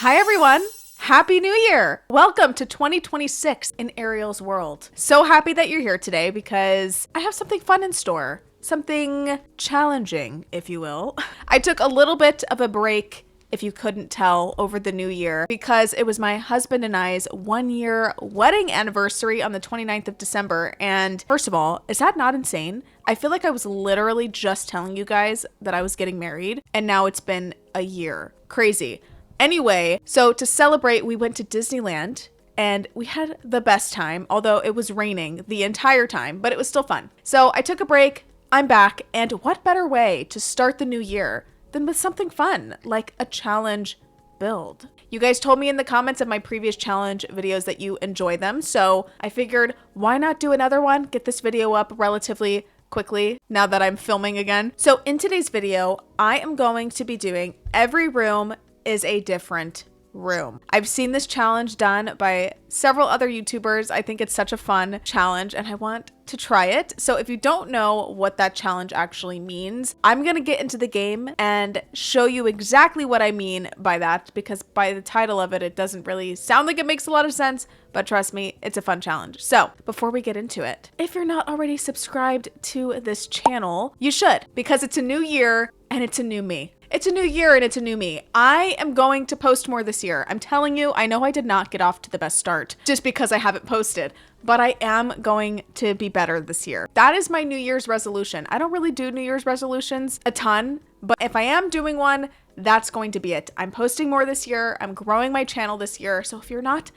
Hi everyone! Happy New Year! Welcome to 2026 in Ariel's world. So happy that you're here today because I have something fun in store. Something challenging, if you will. I took a little bit of a break, if you couldn't tell, over the new year because it was my husband and I's 1-year wedding anniversary on the 29th of December. And first of all, is that not insane? I feel like I was literally just telling you guys that I was getting married and now it's been a year. Crazy. Anyway, so to celebrate, we went to Disneyland and we had the best time, although it was raining the entire time, but it was still fun. So I took a break, I'm back, and what better way to start the new year than with something fun, like a challenge build. You guys told me in the comments of my previous challenge videos that you enjoy them, so I figured why not do another one, get this video up relatively quickly now that I'm filming again. So in today's video, I am going to be doing every room is a different room. I've seen this challenge done by several other YouTubers. I think it's such a fun challenge and I want to try it. So if you don't know what that challenge actually means, I'm going to get into the game and show you exactly what I mean by that, because by the title of it, it doesn't really sound like it makes a lot of sense, but trust me, it's a fun challenge. So before we get into it, if you're not already subscribed to this channel, you should, because it's a new year and it's a new me. It's a new year and it's a new me. I am going to post more this year. I'm telling you, I know I did not get off to the best start just because I haven't posted, but I am going to be better this year. That is my New Year's resolution. I don't really do New Year's resolutions a ton, but if I am doing one, that's going to be it. I'm posting more this year. I'm growing my channel this year. So if you're not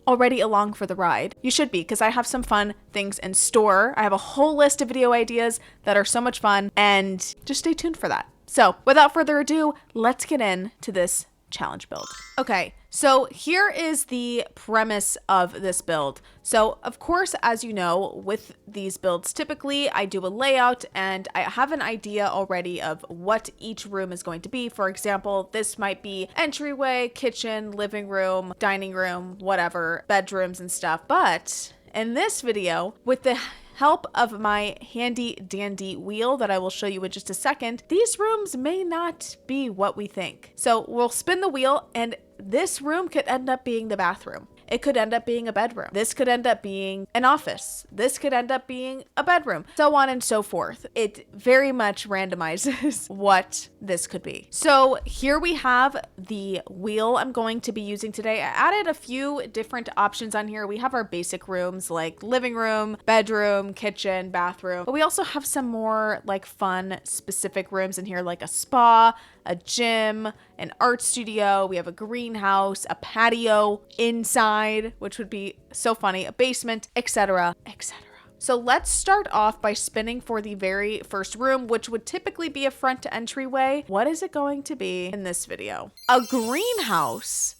already along for the ride, you should be, because I have some fun things in store. I have a whole list of video ideas that are so much fun, and just stay tuned for that. So without further ado, let's get into this challenge build. Okay, so here is the premise of this build. So of course, as you know, with these builds, typically I do a layout and I have an idea already of what each room is going to be. For example, this might be entryway, kitchen, living room, dining room, whatever, bedrooms and stuff. But in this video, with the help of my handy dandy wheel that I will show you in just a second, these rooms may not be what we think. So we'll spin the wheel and this room could end up being the bathroom. It could end up being a bedroom. This could end up being an office. This could end up being a bedroom, so on and so forth. It very much randomizes what this could be. So here we have the wheel I'm going to be using today. I added a few different options on here. We have our basic rooms like living room, bedroom, kitchen, bathroom, but we also have some more like fun specific rooms in here, like a spa, a gym, an art studio. We have a greenhouse, a patio inside, which would be so funny, a basement, etc., etc. So let's start off by spinning for the very first room, which would typically be a front entryway. What is it going to be in this video? A greenhouse.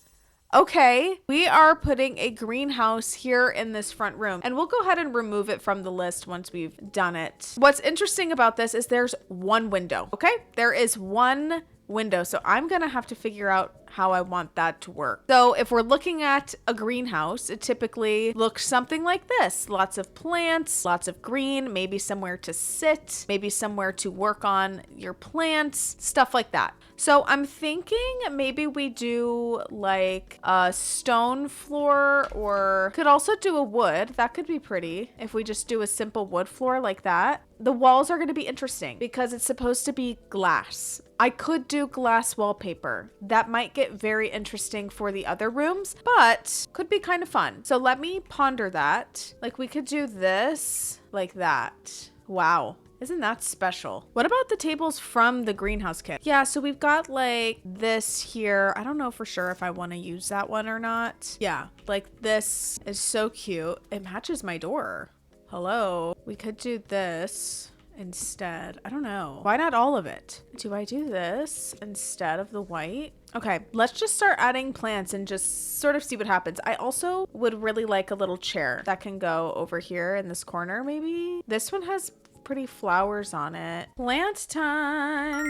Okay, we are putting a greenhouse here in this front room, and we'll go ahead and remove it from the list once we've done it. What's interesting about this is there's one window, okay? There is one window, so I'm gonna have to figure out how I want that to work. So if we're looking at a greenhouse, it typically looks something like this. Lots of plants, lots of green, maybe somewhere to sit, maybe somewhere to work on your plants, stuff like that. So I'm thinking maybe we do like a stone floor, or could also do a wood. That could be pretty if we just do a simple wood floor like that. The walls are going to be interesting because it's supposed to be glass. I could do glass wallpaper. That might get very interesting for the other rooms, but could be kind of fun. So let me ponder that. Like we could do this like that. Wow. Isn't that special? What about the tables from the greenhouse kit? Yeah, so we've got like this here. I don't know for sure if I want to use that one or not. Yeah, like this is so cute. It matches my door. Hello. We could do this instead. I don't know. Why not all of it? Do I do this instead of the white? Okay, let's just start adding plants and just sort of see what happens. I also would really like a little chair that can go over here in this corner maybe. This one has pretty flowers on it. Plant time.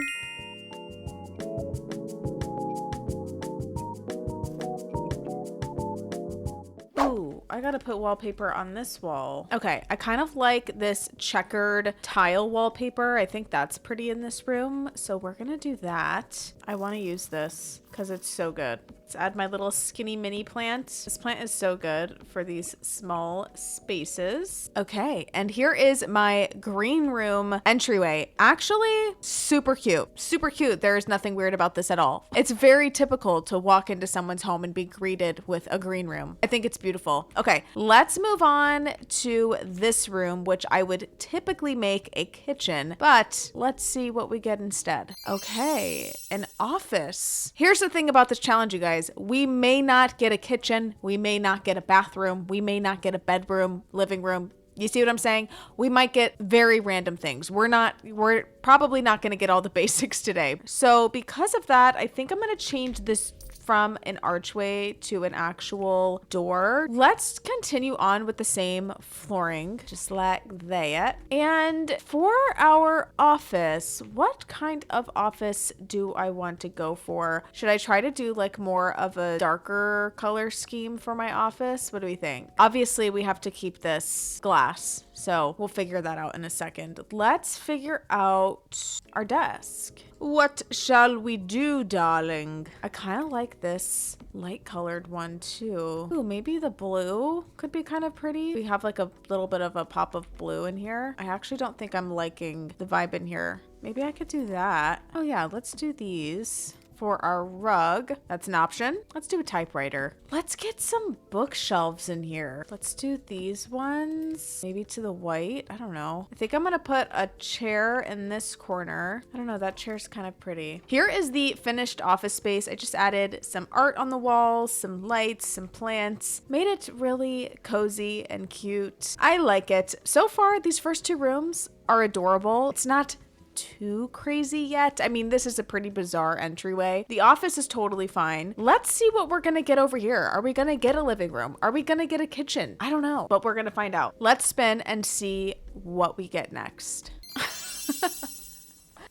Ooh, I gotta put wallpaper on this wall. Okay, I kind of like this checkered tile wallpaper. I think that's pretty in this room. So we're gonna do that. I wanna use this because because it's so good. Let's add my little skinny mini plant. This plant is so good for these small spaces. Okay, and here is my green room entryway. Actually, super cute. Super cute. There is nothing weird about this at all. It's very typical to walk into someone's home and be greeted with a green room. I think it's beautiful. Okay, let's move on to this room, which I would typically make a kitchen, but let's see what we get instead. Okay, an office. Here's the thing about this challenge, you guys. We may not get a kitchen. We may not get a bathroom. We may not get a bedroom, living room. You see what I'm saying? We might get very random things. We're probably not going to get all the basics today. So because of that, I think I'm going to change this from an archway to an actual door. Let's continue on with the same flooring, just like that. And for our office, what kind of office do I want to go for? Should I try to do like more of a darker color scheme for my office? What do we think? Obviously, we have to keep this glass, so we'll figure that out in a second. Let's figure out our desk. What shall we do, darling? I kind of like this light colored one too. Ooh, maybe the blue could be kind of pretty. We have like a little bit of a pop of blue in here. I actually don't think I'm liking the vibe in here. Maybe I could do that. Oh yeah, let's do these. For our rug, that's an option. Let's do a typewriter. Let's get some bookshelves in here. Let's do these ones, maybe to the white. I don't know. I think I'm gonna put a chair in this corner. I don't know, that chair's kind of pretty. Here is the finished office space. I just added some art on the walls, some lights, some plants, made it really cozy and cute. I like it. So far, these first two rooms are adorable. It's not too crazy yet. I mean, this is a pretty bizarre entryway. The office is totally fine. Let's see what we're gonna get over here. Are we gonna get a living room? Are we gonna get a kitchen? I don't know, but we're gonna find out. Let's spin and see what we get next.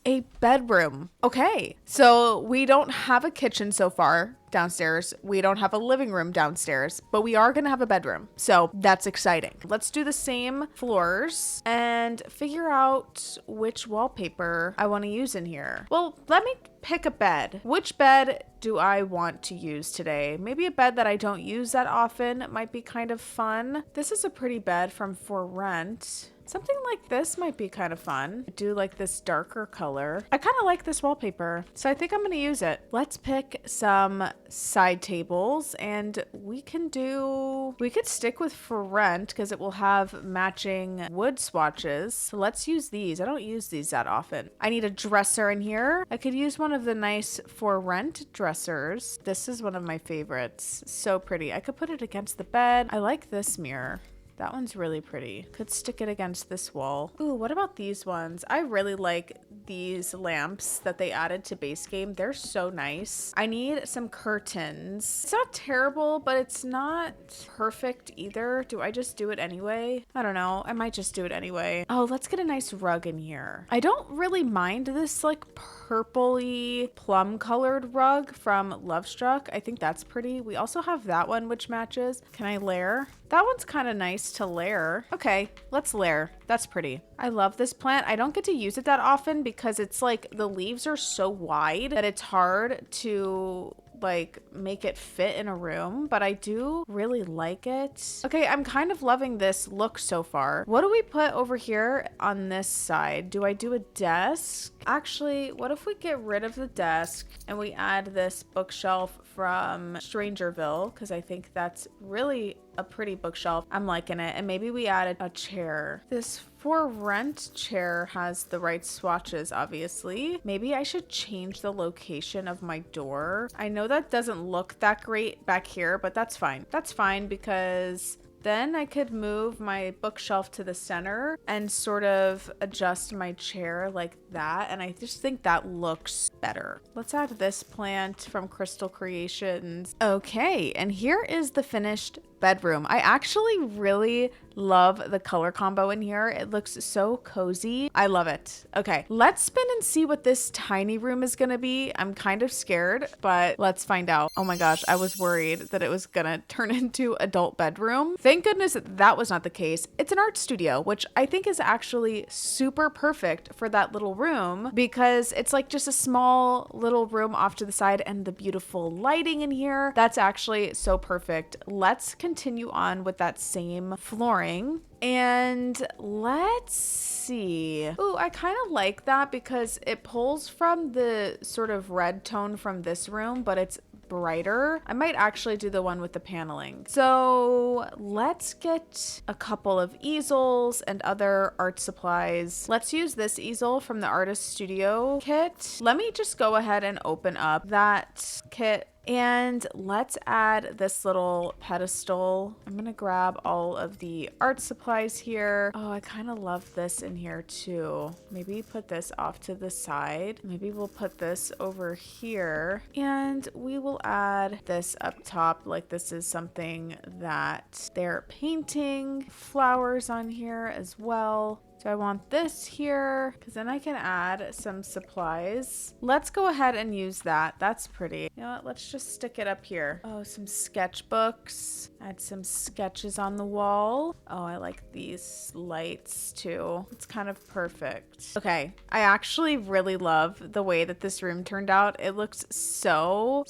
A bedroom. Okay, so we don't have a kitchen so far downstairs. We don't have a living room downstairs, but we are gonna have a bedroom. So that's exciting. Let's do the same floors and figure out which wallpaper I want to use in here. Well, let me pick a bed. Which bed do I want to use today? Maybe a bed that I don't use that often might be kind of fun. This is a pretty bed from For Rent. Something like this might be kind of fun. I do like this darker color. I kind of like this wallpaper, so I think I'm gonna use it. Let's pick some side tables and we could stick with For Rent because it will have matching wood swatches. So let's use these. I don't use these that often. I need a dresser in here. I could use one of the nice For Rent dressers. This is one of my favorites. So pretty. I could put it against the bed. I like this mirror. That one's really pretty. Could stick it against this wall. Ooh, what about these ones? I really like these lamps that they added to base game. They're so nice. I need some curtains. It's not terrible, but it's not perfect either. Do I just do it anyway? I don't know. I might just do it anyway. Oh, let's get a nice rug in here. I don't really mind this like purpley plum colored rug from Lovestruck. I think that's pretty. We also have that one which matches. Can I layer? That one's kind of nice to layer. Okay, let's layer. That's pretty. I love this plant. I don't get to use it that often because it's like the leaves are so wide that it's hard to like make it fit in a room, but I do really like it. Okay, I'm kind of loving this look so far. What do we put over here on this side? Do I do a desk? Actually, what if we get rid of the desk and we add this bookshelf from Strangerville? Because I think that's really a pretty bookshelf. I'm liking it. And maybe we added a chair. This For Rent chair has the right swatches, obviously. Maybe I should change the location of my door. I know that doesn't look that great back here, but that's fine. That's fine because then I could move my bookshelf to the center and sort of adjust my chair like that. And I just think that looks better. Let's add this plant from Crystal Creations. Okay, and here is the finished bedroom. I actually really love the color combo in here. It looks so cozy. I love it. Okay, let's spin and see what this tiny room is gonna be. I'm kind of scared, but let's find out. Oh my gosh, I was worried that it was gonna turn into adult bedroom. Thank goodness that was not the case. It's an art studio, which I think is actually super perfect for that little room because it's like just a small little room off to the side, and the beautiful lighting in here. That's actually so perfect. Let's continue on with that same flooring. And let's see. Ooh, I kind of like that because it pulls from the sort of red tone from this room, but it's brighter. I might actually do the one with the paneling. So let's get a couple of easels and other art supplies. Let's use this easel from the Artist Studio kit. Let me just go ahead and open up that kit. And let's add this little pedestal. I'm gonna grab all of the art supplies here. Oh, I kind of love this in here too. Maybe put this off to the side. Maybe we'll put this over here. And we will add this up top, like this is something that they're painting. Flowers on here as well. So I want this here because then I can add some supplies. Let's go ahead and use that. That's pretty. You know what? Let's just stick it up here. Oh, some sketchbooks. Add some sketches on the wall. Oh, I like these lights too. It's kind of perfect. Okay. I actually really love the way that this room turned out. It looks so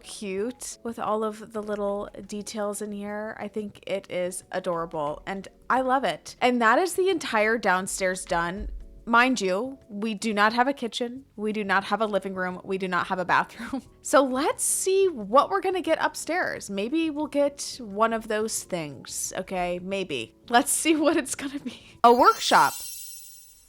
cute with all of the little details in here. I think it is adorable and I love it. And that is the entire downstairs done. Mind you, we do not have a kitchen. We do not have a living room. We do not have a bathroom. So let's see what we're gonna get upstairs. Maybe we'll get one of those things, okay? Maybe. Let's see what it's gonna be. A workshop.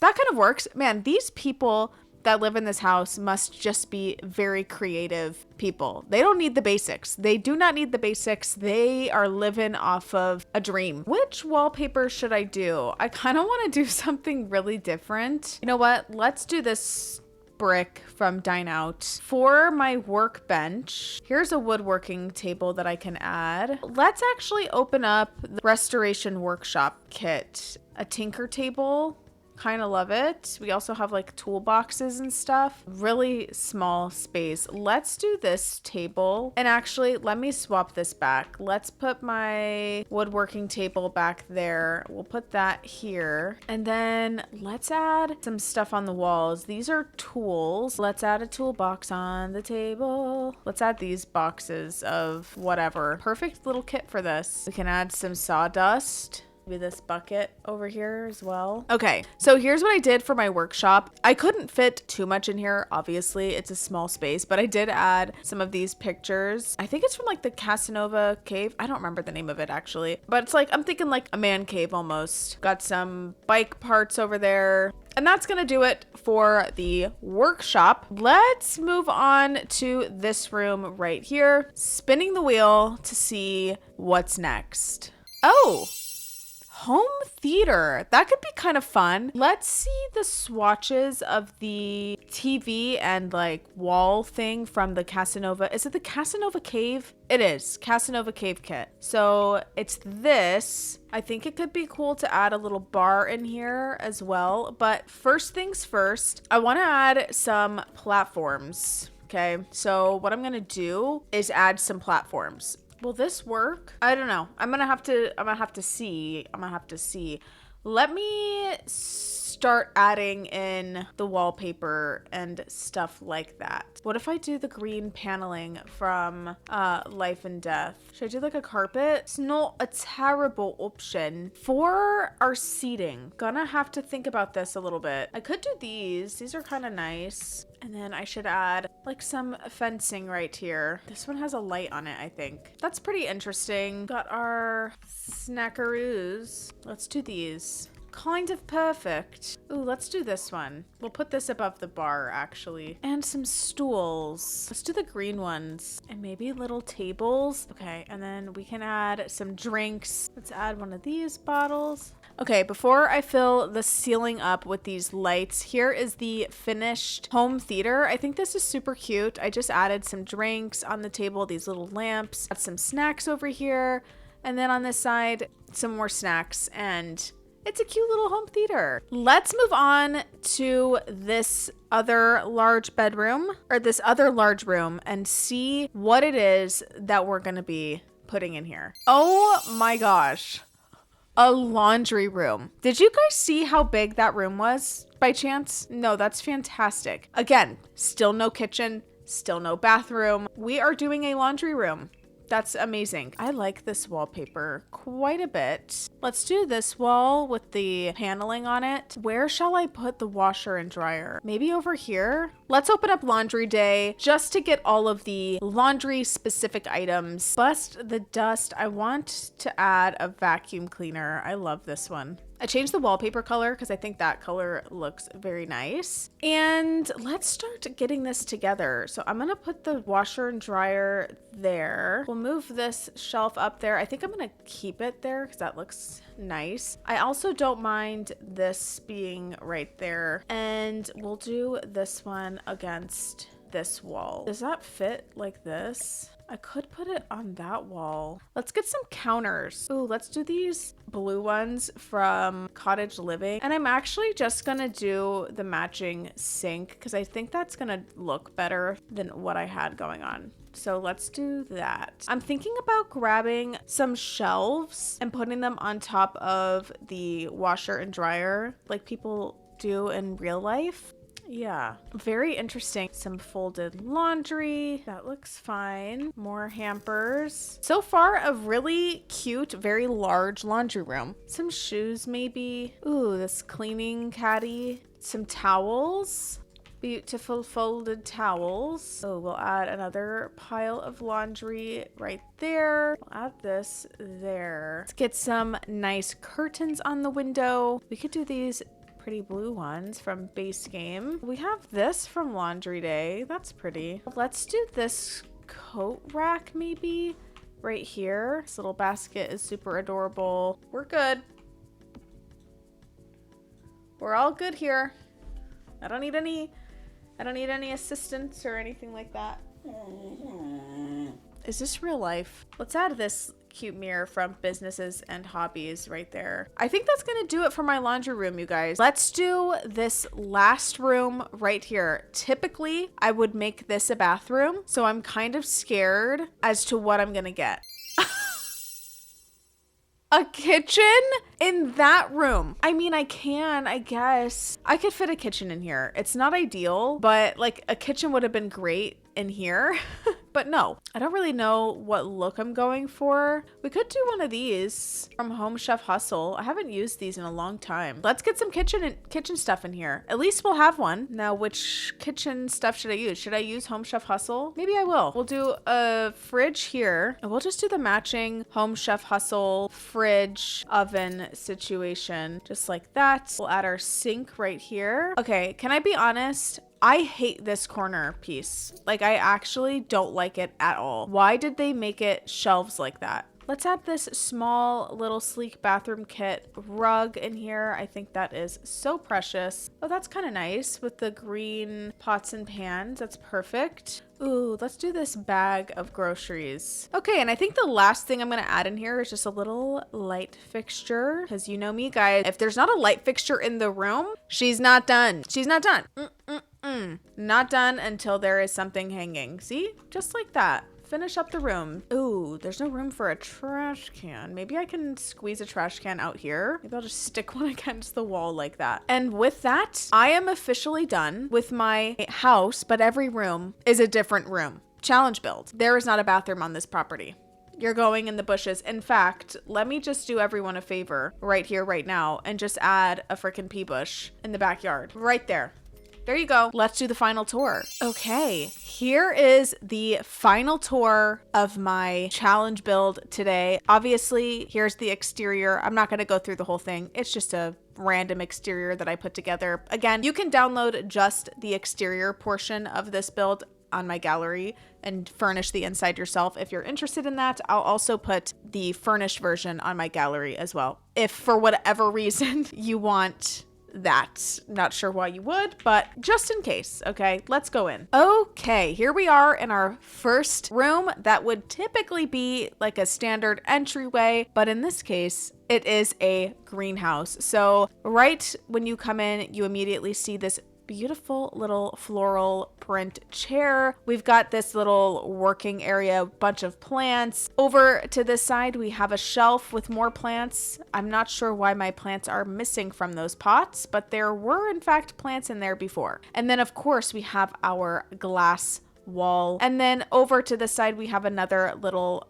That kind of works. Man, these people that live in this house must just be very creative people. They don't need the basics. They do not need the basics. They are living off of a dream. Which wallpaper should I do? I kind of want to do something really different. You know what? Let's do this brick from Dine Out. For my workbench, here's a woodworking table that I can add. Let's actually open up the restoration workshop kit. A tinker table. Kind of love it. We also have like toolboxes and stuff. Really small space. Let's do this table. And actually, let me swap this back. Let's put my woodworking table back there. We'll put that here. And then let's add some stuff on the walls. These are tools. Let's add a toolbox on the table. Let's add these boxes of whatever. Perfect little kit for this. We can add some sawdust. Maybe this bucket over here as well. Okay, so here's what I did for my workshop. I couldn't fit too much in here. Obviously, it's a small space, but I did add some of these pictures. I think it's from like the Casanova cave. I don't remember the name of it actually, but it's like, I'm thinking like a man cave almost. Got some bike parts over there. And that's gonna do it for the workshop. Let's move on to this room right here. Spinning the wheel to see what's next. Oh! Home theater. That could be kind of fun. Let's see the swatches of the TV and like wall thing from the Casanova. Is it the Casanova Cave? It is. Casanova Cave kit. So it's this. I think it could be cool to add a little bar in here as well. But first things first, I want to add some platforms. Okay, so what I'm gonna do is add some platforms. Will this work? I don't know. I'm gonna have to see. Let me start adding in the wallpaper and stuff like that. What if I do the green paneling from Life and Death? Should I do like a carpet? It's not a terrible option. For our seating, gonna have to think about this a little bit. I could do these. These are kind of nice. And then I should add like some fencing right here. This one has a light on it, I think. That's pretty interesting. Got our snackaroos. Let's do these. Kind of perfect. Ooh, let's do this one. We'll put this above the bar, actually. And some stools. Let's do the green ones. And maybe little tables. Okay, and then we can add some drinks. Let's add one of these bottles. Okay, before I fill the ceiling up with these lights, here is the finished home theater. I think this is super cute. I just added some drinks on the table, these little lamps. Got some snacks over here. And then on this side, some more snacks, and it's a cute little home theater. Let's move on to this other large bedroom, or this other large room, and see what it is that we're gonna be putting in here. Oh my gosh. A laundry room. Did you guys see how big that room was by chance? No, that's fantastic. Again, still no kitchen, still no bathroom. We are doing a laundry room. That's amazing. I like this wallpaper quite a bit. Let's do this wall with the paneling on it. Where shall I put the washer and dryer? Maybe over here? Let's open up laundry day just to get all of the laundry specific items. Bust the dust. I want to add a vacuum cleaner. I love this one. I changed the wallpaper color because I think that color looks very nice. And let's start getting this together. So I'm going to put the washer and dryer there. We'll move this shelf up there. I think I'm going to keep it there because that looks nice. I also don't mind this being right there. And we'll do this one against this wall. Does that fit like this? I could put it on that wall. Let's get some counters. Ooh, let's do these blue ones from Cottage Living. And I'm actually just gonna do the matching sink because I think that's gonna look better than what I had going on. So let's do that. I'm thinking about grabbing some shelves and putting them on top of the washer and dryer like people do in real life. Yeah, very interesting. Some folded laundry. That looks fine. More hampers. So far, a really cute, very large laundry room. Some shoes, maybe. Ooh, this cleaning caddy. Some towels. Beautiful folded towels. Oh, we'll add another pile of laundry right there. We'll add this there. Let's get some nice curtains on the window. We could do these pretty blue ones from Base Game. We have this from Laundry Day. That's pretty. Let's do this coat rack maybe right here. This little basket is super adorable. We're good. We're all good here. I don't need any assistance or anything like that. Is this real life? Let's add this cute mirror from Businesses and Hobbies right there. I think that's gonna do it for my laundry room, you guys. Let's do this last room right here. Typically, I would make this a bathroom, so I'm kind of scared as to what I'm gonna get. A kitchen in that room. I mean, I guess. I could fit a kitchen in here. It's not ideal, but like a kitchen would have been great in here. But no, I don't really know what look I'm going for. We could do one of these from Home Chef Hustle. I haven't used these in a long time. Let's get some kitchen stuff in here. At least we'll have one. Now, which kitchen stuff should I use? Should I use Home Chef Hustle? Maybe I will. We'll do a fridge here, and we'll just do the matching Home Chef Hustle fridge oven situation, just like that. We'll add our sink right here. Okay, can I be honest? I hate this corner piece. Like, I actually don't like it at all. Why did they make it shelves like that? Let's add this small little sleek bathroom kit rug in here. I think that is so precious. Oh, that's kind of nice with the green pots and pans. That's perfect. Ooh, let's do this bag of groceries. Okay, and I think the last thing I'm gonna add in here is just a little light fixture. Because you know me, guys, if there's not a light fixture in the room, she's not done. She's not done. Not done until there is something hanging. See? Just like that. Finish up the room. Ooh, there's no room for a trash can. Maybe I can squeeze a trash can out here. Maybe I'll just stick one against the wall like that. And with that, I am officially done with my house, but every room is a different room. Challenge build. There is not a bathroom on this property. You're going in the bushes. In fact, let me just do everyone a favor right here, right now, and just add a freaking pea bush in the backyard. Right there. There you go. Let's do the final tour. Okay, here is the final tour of my challenge build today. Obviously, here's the exterior. I'm not going to go through the whole thing. It's just a random exterior that I put together. Again, you can download just the exterior portion of this build on my gallery and furnish the inside yourself if you're interested in that. I'll also put the furnished version on my gallery as well. If for whatever reason you want that. Not sure why you would, but just in case. Okay, let's go in. Okay, here we are in our first room. That would typically be like a standard entryway, but in this case, it is a greenhouse. So right when you come in, you immediately see this beautiful little floral print chair. We've got this little working area, bunch of plants. Over to this side, we have a shelf with more plants. I'm not sure why my plants are missing from those pots, but there were in fact plants in there before. And then of course we have our glass wall. And then over to the side, we have another little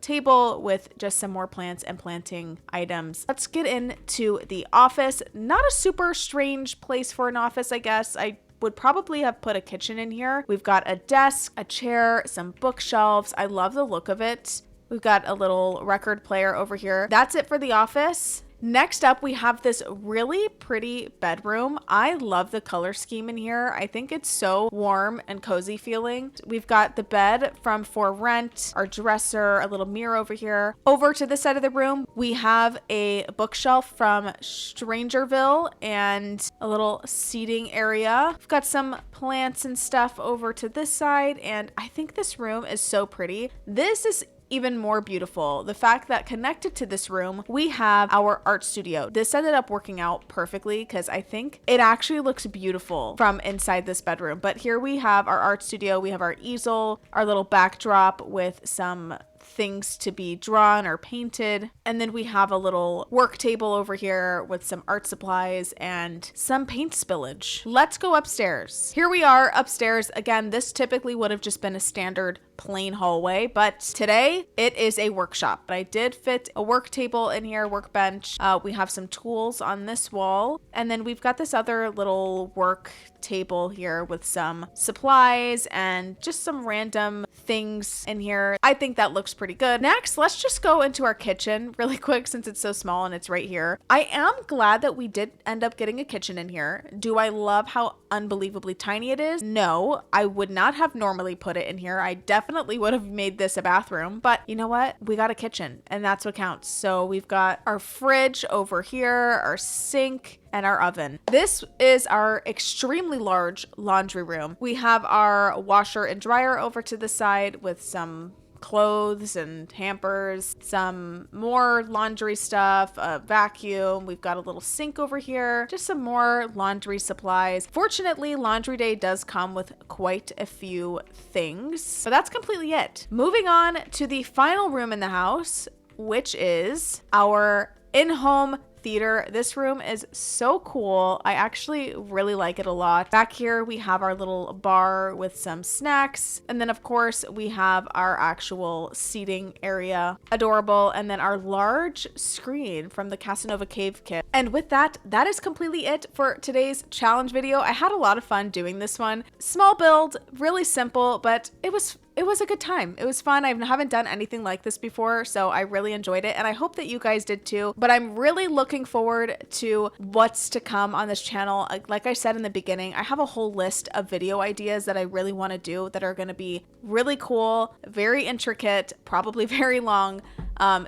table with just some more plants and planting items. Let's get into the office. Not a super strange place for an office, I guess. I would probably have put a kitchen in here. We've got a desk, a chair, some bookshelves. I love the look of it. We've got a little record player over here. That's it for the office. Next up, we have this really pretty bedroom. I love the color scheme in here. I think it's so warm and cozy feeling. We've got the bed from For Rent, our dresser, a little mirror over here. Over to this side of the room, we have a bookshelf from Strangerville and a little seating area. We've got some plants and stuff over to this side, and I think this room is so pretty. This is even more beautiful, the fact that connected to this room, we have our art studio. This ended up working out perfectly because I think it actually looks beautiful from inside this bedroom. But here we have our art studio. We have our easel, our little backdrop with some things to be drawn or painted. And then we have a little work table over here with some art supplies and some paint spillage. Let's go upstairs. Here we are upstairs. Again, this typically would have just been a standard plain hallway, but today it is a workshop. But I did fit a work table in here, workbench. We have some tools on this wall, and then we've got this other little work table here with some supplies and just some random things in here. I think that looks pretty good. Next, let's just go into our kitchen really quick since it's so small and it's right here. I am glad that we did end up getting a kitchen in here. Do I love how unbelievably tiny it is? No, I would not have normally put it in here. I definitely would have made this a bathroom, but you know what? We got a kitchen and that's what counts. So we've got our fridge over here, our sink, and our oven. This is our extremely large laundry room. We have our washer and dryer over to the side with some clothes and hampers, some more laundry stuff, a vacuum. We've got a little sink over here, just some more laundry supplies. Fortunately, laundry day does come with quite a few things, but that's completely it. Moving on to the final room in the house, which is our in-home theater. This room is so cool. I actually really like it a lot. Back here, we have our little bar with some snacks. And then of course, we have our actual seating area. Adorable. And then our large screen from the Casanova Cave kit. And with that, that is completely it for today's challenge video. I had a lot of fun doing this one. Small build, really simple, but it was a good time. It was fun. I haven't done anything like this before, so I really enjoyed it, and I hope that you guys did too. But I'm really looking forward to what's to come on this channel. Like I said in the beginning, I have a whole list of video ideas that I really want to do that are going to be really cool, very intricate, probably very long.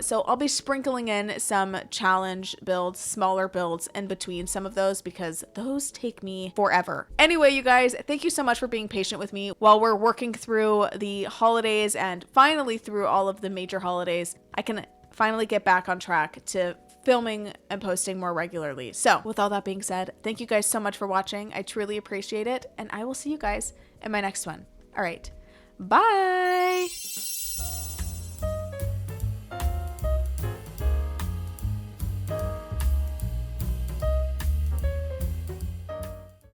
So I'll be sprinkling in some challenge builds, smaller builds in between some of those because those take me forever. Anyway, you guys, thank you so much for being patient with me while we're working through the holidays and finally through all of the major holidays. I can finally get back on track to filming and posting more regularly. So with all that being said, thank you guys so much for watching. I truly appreciate it, and I will see you guys in my next one. All right, bye.